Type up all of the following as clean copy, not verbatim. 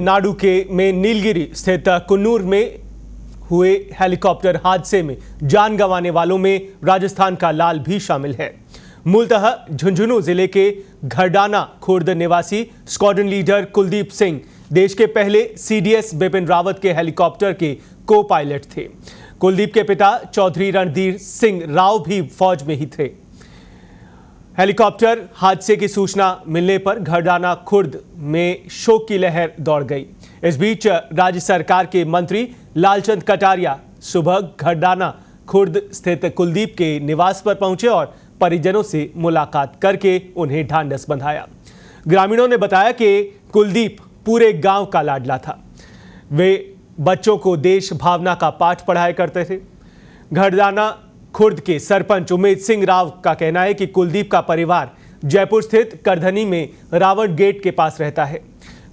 नाडु के में नीलगिरी स्थित कुन्नूर में हुए हेलीकॉप्टर हादसे में जान गंवाने वालों में राजस्थान का लाल भी शामिल है। मूलतः झुंझुनू जिले के घरडाना खुर्द निवासी स्क्वाड्रन लीडर कुलदीप सिंह देश के पहले सीडीएस बिपिन रावत के हेलीकॉप्टर के को पायलट थे। कुलदीप के पिता चौधरी रणधीर सिंह राव भी फौज में ही थे। हेलीकॉप्टर हादसे की सूचना मिलने पर घरडाना खुर्द में शोक की लहर दौड़ गई। इस बीच राज्य सरकार के मंत्री लालचंद कटारिया सुबह घरडाना खुर्द स्थित कुलदीप के निवास पर पहुंचे और परिजनों से मुलाकात करके उन्हें ढांढस बंधाया। ग्रामीणों ने बताया कि कुलदीप पूरे गांव का लाडला था। वे बच्चों को देश भावना का पाठ पढ़ाया करते थे। घरडाना खुर्द के सरपंच उमेद सिंह राव का कहना है कि कुलदीप का परिवार जयपुर स्थित करधनी में रावट गेट के पास रहता है।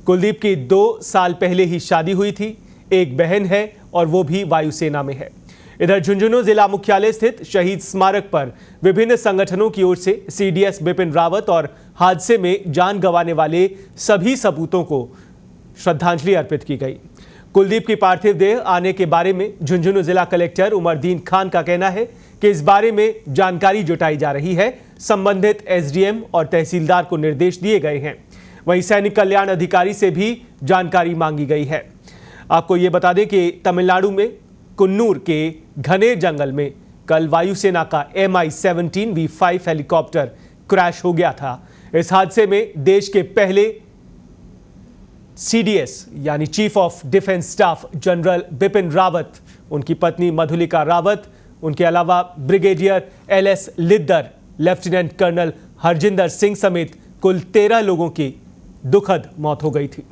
कुलदीप की 2 साल पहले ही शादी हुई थी। एक बहन है और वो भी वायुसेना में है। इधर झुंझुनू जिला मुख्यालय स्थित शहीद स्मारक पर विभिन्न संगठनों की ओर से सीडीएस बिपिन रावत और हादसे में जान गंवाने वाले सभी सपूतों को श्रद्धांजलि अर्पित की गई। कुलदीप की पार्थिव देह आने के बारे में झुंझुनू जिला कलेक्टर उमरदीन खान का कहना है कि इस बारे में जानकारी जुटाई जा रही है। संबंधित एसडीएम और तहसीलदार को निर्देश दिए गए हैं। वहीं सैनिक कल्याण अधिकारी से भी जानकारी मांगी गई है। आपको ये बता दें कि तमिलनाडु में कुन्नूर के घने जंगल में कल वायुसेना का MI-17 V5 हेलीकॉप्टर क्रैश हो गया था। इस हादसे में देश के पहले सीडीएस यानी chief of defence staff general Bipin Rawat, उनकी पत्नी मधुलिका रावत, उनके अलावा brigadier LS Lidder, lieutenant colonel Harjinder Singh समेत कुल 13 लोगों की दुखद मौत हो गई थी।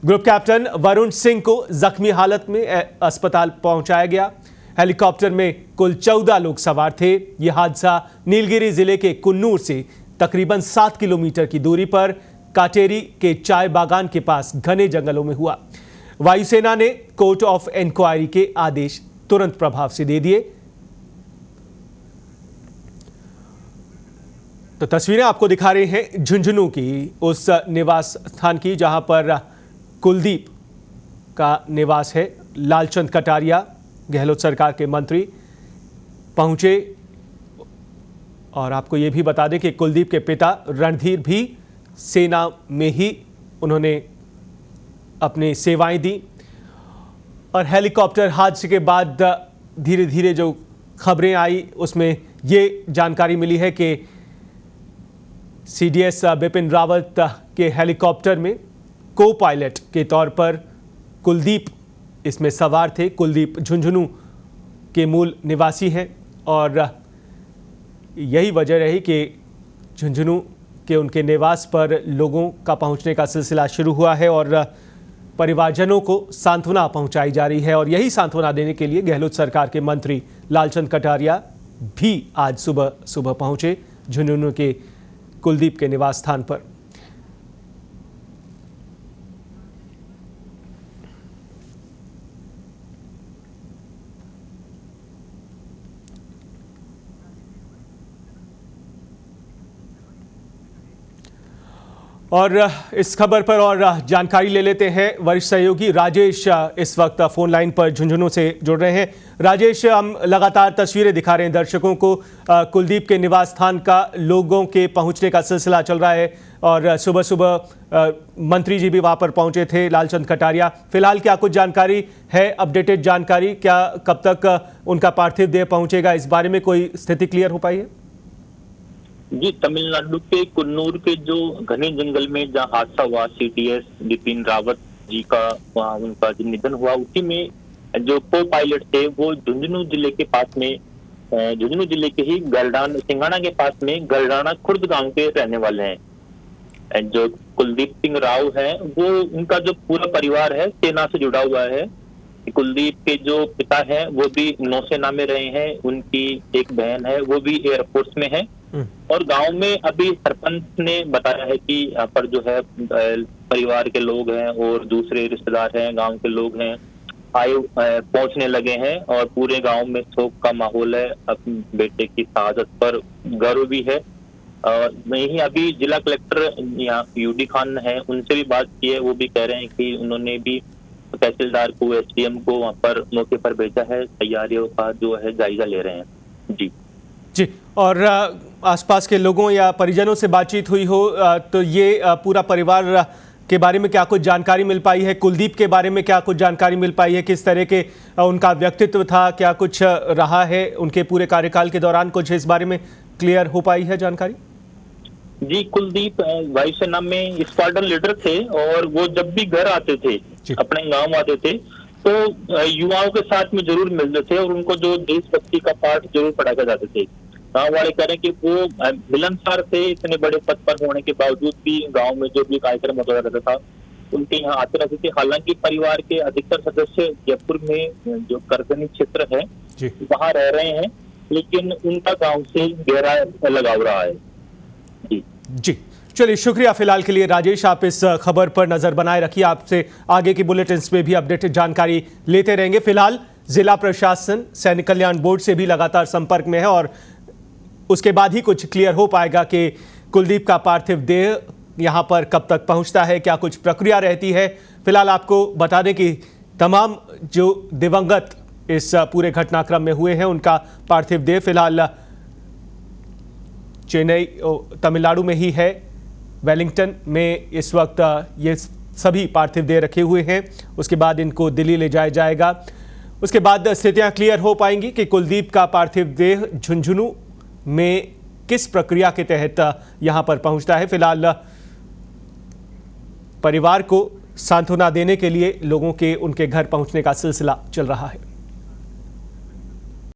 ग्रुप कैप्टन वरुण सिंह को जख्मी हालत में अस्पताल पहुंचाया गया। हेलीकॉप्टर में कुल 14 लोग सवार थे। यह हादसा नीलगिरी जिले के कुन्नूर से तकरीबन 7 किलोमीटर की दूरी पर काटेरी के चाय बागान के पास घने जंगलों में हुआ। वायुसेना ने कोर्ट ऑफ इंक्वायरी के आदेश तुरंत प्रभाव से दे दिए। तो तस्वीरें आपको दिखा रहे हैं झुंझुनू की उस निवास स्थान की जहां पर कुलदीप का निवास है। लालचंद कटारिया गहलोत सरकार के मंत्री पहुंचे और आपको यह भी बता दें कि कुलदीप के पिता रणधीर भी सेना में ही उन्होंने अपनी सेवाएं दी। और हेलीकॉप्टर हादसे के बाद धीरे धीरे जो खबरें आई उसमें ये जानकारी मिली है कि सीडीएस बिपिन रावत के हेलीकॉप्टर में को पायलट के तौर पर कुलदीप इसमें सवार थे। कुलदीप झुंझुनू के मूल निवासी हैं और यही वजह रही कि झुंझुनू के उनके निवास पर लोगों का पहुंचने का सिलसिला शुरू हुआ है और परिवारजनों को सांत्वना पहुंचाई जा रही है। और यही सांत्वना देने के लिए गहलोत सरकार के मंत्री लालचंद कटारिया भी आज सुबह पहुंचे झुंझुनू के कुलदीप के निवास स्थान पर। और इस खबर पर और जानकारी ले लेते हैं। वरिष्ठ सहयोगी राजेश इस वक्त फोन लाइन पर झुंझुनू से जुड़ रहे हैं। राजेश, हम लगातार तस्वीरें दिखा रहे हैं दर्शकों को। कुलदीप के निवास स्थान का लोगों के पहुंचने का सिलसिला चल रहा है और सुबह सुबह मंत्री जी भी वहां पर पहुंचे थे, लालचंद कटारिया। फिलहाल क्या कुछ जानकारी है, अपडेटेड जानकारी? क्या कब तक उनका पार्थिव देह पहुंचेगा, इस बारे में कोई स्थिति क्लियर हो पाई है? जी, तमिलनाडु के कुन्नूर के जो घने जंगल में जहाँ हादसा हुआ सीडीएस बिपिन रावत जी का, वहाँ उनका जो निधन हुआ, उसी में जो को पायलट थे वो झुंझुनू जिले के पास में, झुंझुनू जिले के ही गलडाना सिंघाना के पास में गलडाना खुर्द गांव के रहने वाले हैं। जो कुलदीप सिंह राव है वो, उनका जो पूरा परिवार है सेना से जुड़ा हुआ है। कुलदीप के जो पिता है वो भी नौसेना में रहे हैं। उनकी एक बहन है वो भी एयरफोर्स में है। और गांव में अभी सरपंच ने बताया है कि यहाँ पर जो है परिवार के लोग हैं और दूसरे रिश्तेदार हैं, गांव के लोग हैं, पहुंचने लगे हैं और पूरे गांव में शोक का माहौल है। अपने बेटे की शहादत पर गर्व भी है मैं ही अभी जिला कलेक्टर यहाँ यूडी खान है, उनसे भी बात की है। वो भी कह रहे हैं कि उन्होंने भी तहसीलदार को, एसडीएम को वहाँ पर मौके पर भेजा है, तैयारियों का जो है जायजा ले रहे हैं। जी जी। और आसपास के लोगों या परिजनों से बातचीत हुई हो तो ये पूरा परिवार के बारे में क्या कुछ जानकारी मिल पाई है? कुलदीप के बारे में क्या कुछ जानकारी मिल पाई है? किस तरह के उनका व्यक्तित्व था? क्या कुछ रहा है उनके पूरे कार्यकाल के दौरान? कुछ इस बारे में क्लियर हो पाई है जानकारी? जी, कुलदीप वायुसेना में स्क्वाड्रन लीडर थे और वो जब भी घर आते थे, अपने गांव आते थे, तो युवाओं के साथ में जरूर मिलते थे और उनको जो देशभक्ति का पाठ जरूर पढ़ाया जाते थे। गांव वाले कह रहे हैं कि वो मिलनसार थे, इतने बड़े पद पर होने के बावजूद भी गांव में जो भी कार्यक्रम होता रहता था उनके यहाँ आते रहते थे। हालांकि परिवार के अधिकतर सदस्य जयपुर में जो करगनी क्षेत्र है वहाँ रह रहे हैं, लेकिन उनका गाँव से गहरा लगाव रहा है। जी चलिए, शुक्रिया फिलहाल के लिए राजेश। आप इस खबर पर नजर बनाए रखिए, आपसे आगे की बुलेटिन्स में भी अपडेटेड जानकारी लेते रहेंगे। फिलहाल जिला प्रशासन सैनिक कल्याण बोर्ड से भी लगातार संपर्क में है और उसके बाद ही कुछ क्लियर हो पाएगा कि कुलदीप का पार्थिव देह यहां पर कब तक पहुंचता है, क्या कुछ प्रक्रिया रहती है। फिलहाल आपको बता दें कि तमाम जो दिवंगत इस पूरे घटनाक्रम में हुए हैं उनका पार्थिव देह फिलहाल चेन्नई तमिलनाडु में ही है। वेलिंगटन में इस वक्त ये सभी पार्थिव देह रखे हुए हैं। उसके बाद इनको दिल्ली ले जाया जाएगा। उसके बाद स्थितियां क्लियर हो पाएंगी कि कुलदीप का पार्थिव देह झुंझुनू में किस प्रक्रिया के तहत यहां पर पहुंचता है। फिलहाल परिवार को सांत्वना देने के लिए लोगों के उनके घर पहुंचने का सिलसिला चल रहा है।